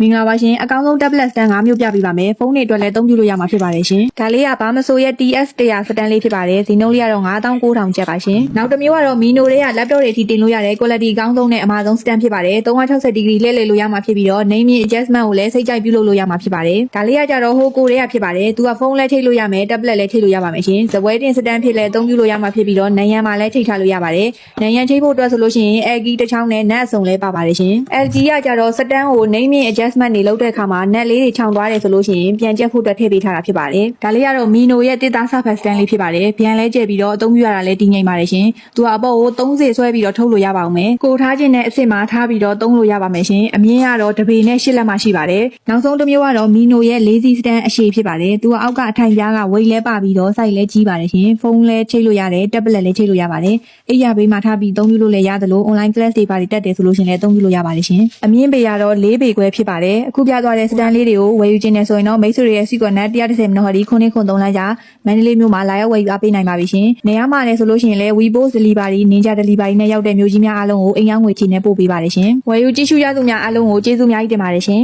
မင်္ဂလာပါရှင်အကောင်းဆုံး tablet stand 5မျိုးပြပေးပါမယ်ဖုန်းတွေအတွက်လည်းအသုံးပြုလို့ရမှာဖြစ်ပါတယ်ရှင်ဒါလေးကဘာမဆိုရဲ့ TS 100 stand လေးဖြစ်ပါတယ်ဈေးနှုန်းလေးကတော့9900ကျပ်ပါရှင်နောက်တစ်မျိုးကတော့ Mino တွေက laptop တွေအထိတင်လို့ရတယ် quality အကောင်းဆုံးနဲ့အမှာဆုံး stand ဖြစ်ပါတယ်360 degree လှည့်လည်လို့ရမှာဖြစ်ပြီးတော့ name adjustment ကိုလည်းစိတ်ကြိုက်ပြုလုပ်လို့ရမှာဖြစ်ပါတယ်ဒါလေးကကြတော့ဟိုကိုတွေကဖြစ်ပါတယ်သူကဖုန်းလည်းထိတ်လို့ရမယ် tablet လည်းထိတ်လို့ရပါမယ်ရှင်ဇပွဲတင် stand ဖြစ်လည်းအသုံးပြုလို့ရမှာဖြစ်ပြီးတော့နံရံမှာလည်းထိတ်ထားလို့ရပါတယ်နံရံထိတ်ဖို့အတွက်ဆိုလို့ရှိရင် LG တစ်ချောင်းနဲ့နက်အစုံလည်းပါပါတယ်ရှင် LG ကကြတော့ stand ကို name adjustment တွေလုပ်တဲ့အခါမှာနက်လေးတွေခြောင်သွားတယ်ဆိုလို့ရှိရင်ပြန်ကျက်ဖို့အတွက်ထည့်ပေးထားတာဖြစ်ပါတယ်ဒါလေးကတော့ Mino ရဲ့တစ်သားဆဖတ် stand လေးဖြစ်ပါတယ်ပြန်လဲကျက်ပြီးတော့အသုံးပြုရတာလည်းတည်ငြိမ်ပါတယ်ရှင်သူကအပေါ်ကို30ဆွဲပြီးတော့ထုတ်လို့ရပါအောင်မယ်ကိုထားခြင်းနဲ့အစ်စ်မှာထားပြီးတော့သုံးလို့ရပါမယ်ရှင်အမြင့်ကတော့တပေနဲ့8လက်မှရှိပါတယ်နောက်ဆုံးတစ်မျိုးကတော့ Mino ရဲ့ lazy stand အရှည်ဖြစ်ပါတယ်သူကအောက်ကအထိုင်ပြားကဝိတ်လဲပပြီးတော့ size လဲကြီးပါတယ်ရှင်ဖုန်းလဲချိတ်လို့ရတယ် tablet လဲချိတ်လို့ရပါတယ်အိပ်ရဘေးမှာထားပြီးသုံးပြုလို့လည်းရသလို online class တွေပါတက်တယ်ဆိုလို့ရှင်လည်းသုံးပြုလို့ရပါတယ်ရှင်အမြင့်ပေကတော့4ပေခွဲဖြစ်ပါတယ်အခုပြသွားတဲ့ stand လေးတွေကိုဝယ်ယူခြင်းနဲ့ဆိုရင်တော့မိတ်ဆွေတွေရဲ့စီကွန်နဲ့130မိနစ်ဟော်ဒီ993လိုက်ကြမန္တလေးမြို့မှာလာရောက်ဝယ်ယူအားပေးနိုင်ပါပြီရှင်နေရာမှာလည်းဆိုလို့ရှိရင်လည်း WePost Delivery Ninja Delivery နဲ့ရောက်တဲ့မျိုးကြီးများအားလုံးကိုအိမ်ရောက်ငွေချေနဲ့ပို့ပေးပါတယ်ရှင်ဝယ်ယူကြည့်ရှုရသူများအားလုံးကိုကျေးဇူးများကြီးတင်ပါတယ်ရှင်